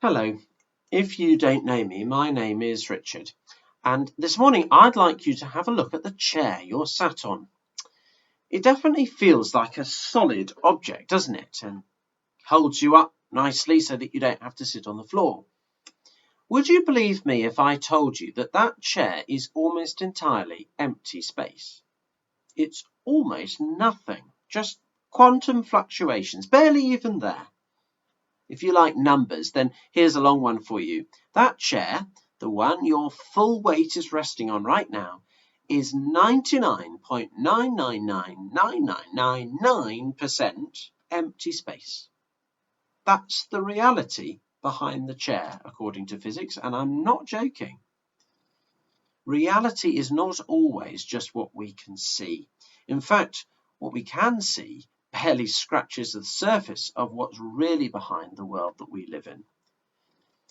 Hello. If you don't know me, my name is Richard. And this morning I'd like you to have a look at the chair you're sat on. It definitely feels like a solid object, doesn't it? And holds you up nicely so that you don't have to sit on the floor. Would you believe me if I told you that that chair is almost entirely empty space? It's almost nothing, just quantum fluctuations, barely even there. If you like numbers, then here's a long one for you. That chair, the one your full weight is resting on right now, is 99.9999999% empty space. That's the reality behind the chair, according to physics, and I'm not joking. Reality is not always just what we can see. In fact, what we can see barely scratches the surface of what's really behind the world that we live in.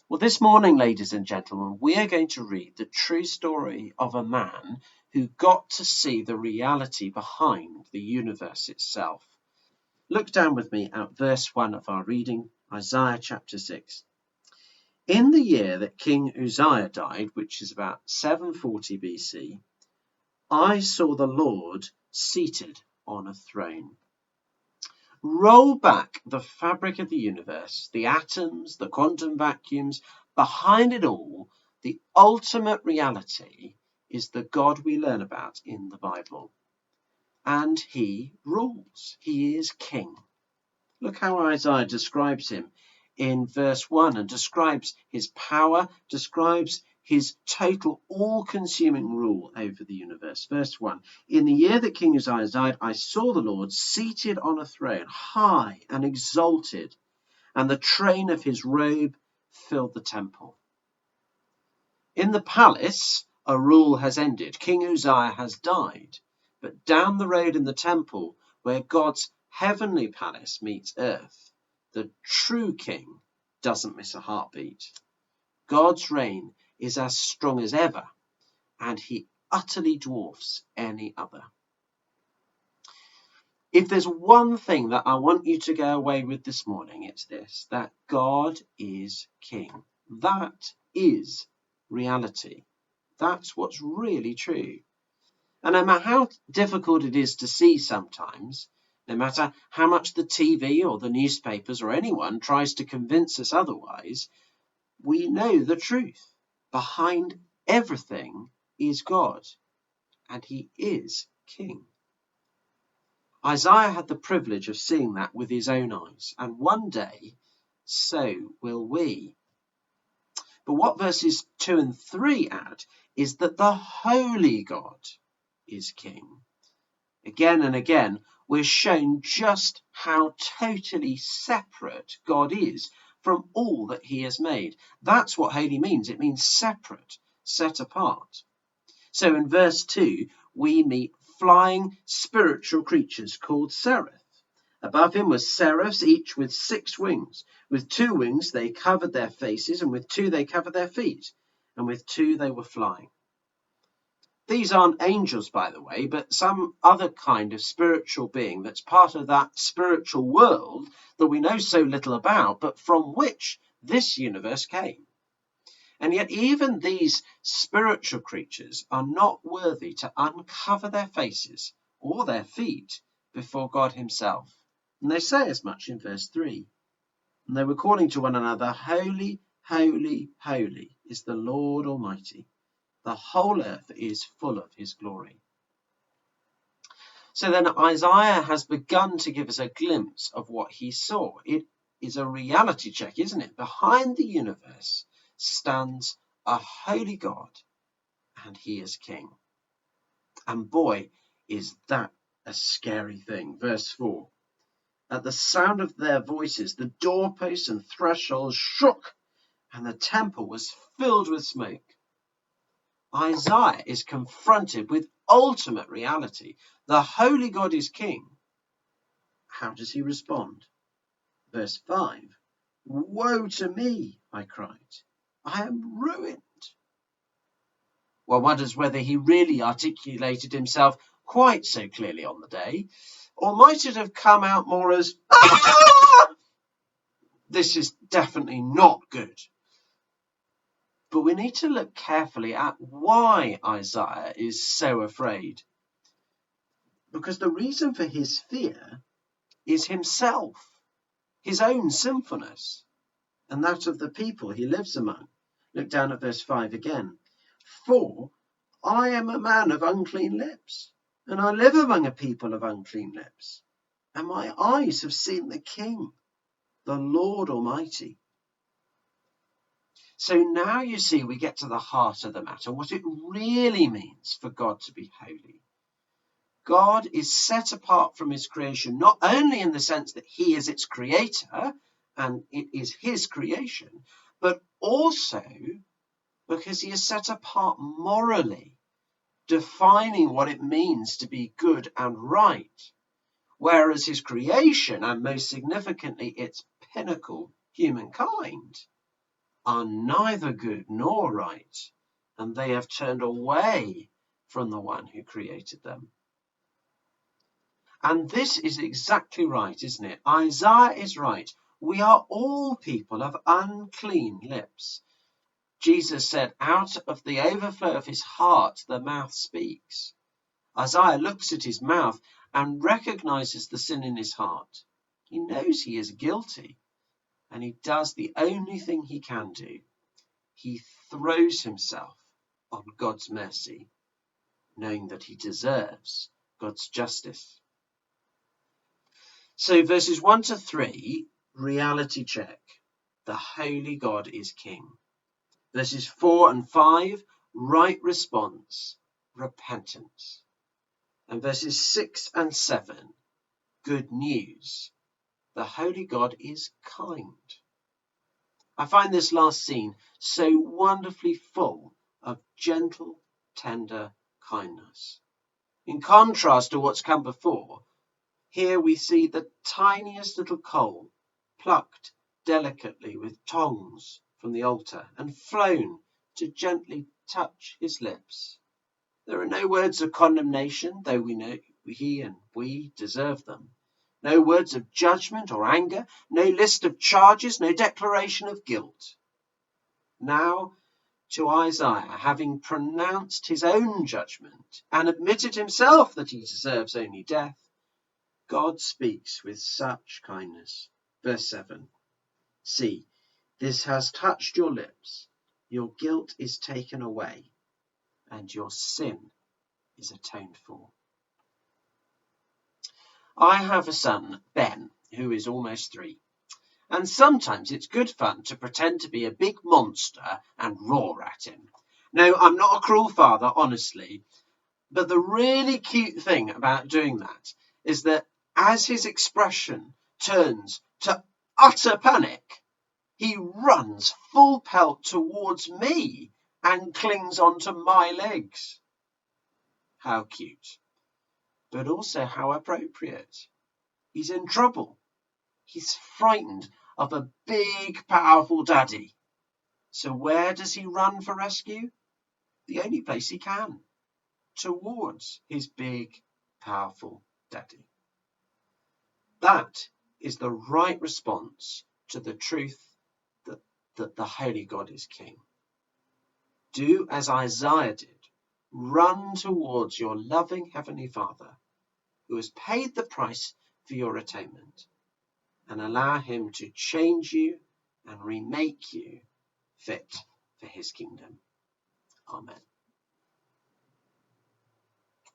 Well, this morning, ladies and gentlemen, we are going to read the true story of a man who got to see the reality behind the universe itself. Look down with me at verse 1 of our reading, Isaiah chapter 6. In the year that King Uzziah died, which is about 740 BC, I saw the Lord seated on a throne. Roll back the fabric of the universe, the atoms, the quantum vacuums. Behind it all, the ultimate reality is the God we learn about in the Bible. And he rules. He is king. Look how Isaiah describes him in verse 1 and describes his power, describes his total all-consuming rule over the universe. Verse 1, in the year that King Uzziah died, I saw the Lord seated on a throne, high and exalted, and the train of his robe filled the temple. In the palace, a rule has ended. King Uzziah has died. But down the road in the temple, where God's heavenly palace meets earth, the true king doesn't miss a heartbeat. God's reign is as strong as ever, and he utterly dwarfs any other. If there's one thing that I want you to go away with this morning, it's this, that God is king. That is reality. That's what's really true. And no matter how difficult it is to see sometimes, no matter how much the TV or the newspapers or anyone tries to convince us otherwise, we know the truth. Behind everything is God, and he is king. Isaiah had the privilege of seeing that with his own eyes, and one day, so will we. But what verses 2 and 3 add is that the holy God is king. Again and again, we're shown just how totally separate God is from all that he has made. That's what holy means. It means separate, set apart. So in verse 2, we meet flying spiritual creatures called seraph. Above him were seraphs, each with 6 wings. With 2 wings they covered their faces, and with 2 they covered their feet, and with 2 they were flying. These aren't angels, by the way, but some other kind of spiritual being that's part of that spiritual world that we know so little about, but from which this universe came. And yet even these spiritual creatures are not worthy to uncover their faces or their feet before God himself. And they say as much in verse 3. And they were calling to one another, Holy, holy, holy is the Lord Almighty. The whole earth is full of his glory. So then Isaiah has begun to give us a glimpse of what he saw. It is a reality check, isn't it? Behind the universe stands a holy God, and he is king. And boy, is that a scary thing. Verse 4. At the sound of their voices, the doorposts and thresholds shook, and the temple was filled with smoke. Isaiah is confronted with ultimate reality. The holy God is king. How does he respond? Verse 5. Woe to me, I cried. I am ruined. One wonders whether he really articulated himself quite so clearly on the day, or might it have come out more as, ah! this is definitely not good. But we need to look carefully at why Isaiah is so afraid. Because the reason for his fear is himself, his own sinfulness, and that of the people he lives among. Look down at verse 5 again. For I am a man of unclean lips, and I live among a people of unclean lips, and my eyes have seen the King, the Lord Almighty. So now you see we get to the heart of the matter, what it really means for God to be holy. God is set apart from his creation, not only in the sense that he is its creator, and it is his creation, but also because he is set apart morally, defining what it means to be good and right, whereas his creation, and most significantly its pinnacle, humankind, are neither good nor right, and they have turned away from the one who created them. And this is exactly right, isn't it? Isaiah is right. We are all people of unclean lips. Jesus said, out of the overflow of his heart, the mouth speaks. Isaiah looks at his mouth and recognizes the sin in his heart. He knows he is guilty, and he does the only thing he can do. He throws himself on God's mercy, knowing that he deserves God's justice. So verses 1 to 3, reality check. The holy God is king. Verses 4 and 5, right response, repentance. And verses 6 and 7, good news. The holy God is kind. I find this last scene so wonderfully full of gentle, tender kindness. In contrast to what's come before, here we see the tiniest little coal plucked delicately with tongs from the altar and flown to gently touch his lips. There are no words of condemnation, though we know he and we deserve them. No words of judgment or anger, no list of charges, no declaration of guilt. Now, to Isaiah, having pronounced his own judgment and admitted himself that he deserves only death, God speaks with such kindness. Verse 7. See, this has touched your lips. Your guilt is taken away, and your sin is atoned for. I have a son, Ben, who is almost 3. And sometimes it's good fun to pretend to be a big monster and roar at him. No, I'm not a cruel father, honestly. But the really cute thing about doing that is that as his expression turns to utter panic, he runs full pelt towards me and clings onto my legs. How cute, but also how appropriate. He's in trouble. He's frightened of a big, powerful daddy. So where does he run for rescue? The only place he can, towards his big, powerful daddy. That is the right response to the truth that the holy God is king. Do as Isaiah did. Run towards your loving heavenly Father, who has paid the price for your atonement, and allow him to change you and remake you fit for his kingdom. Amen.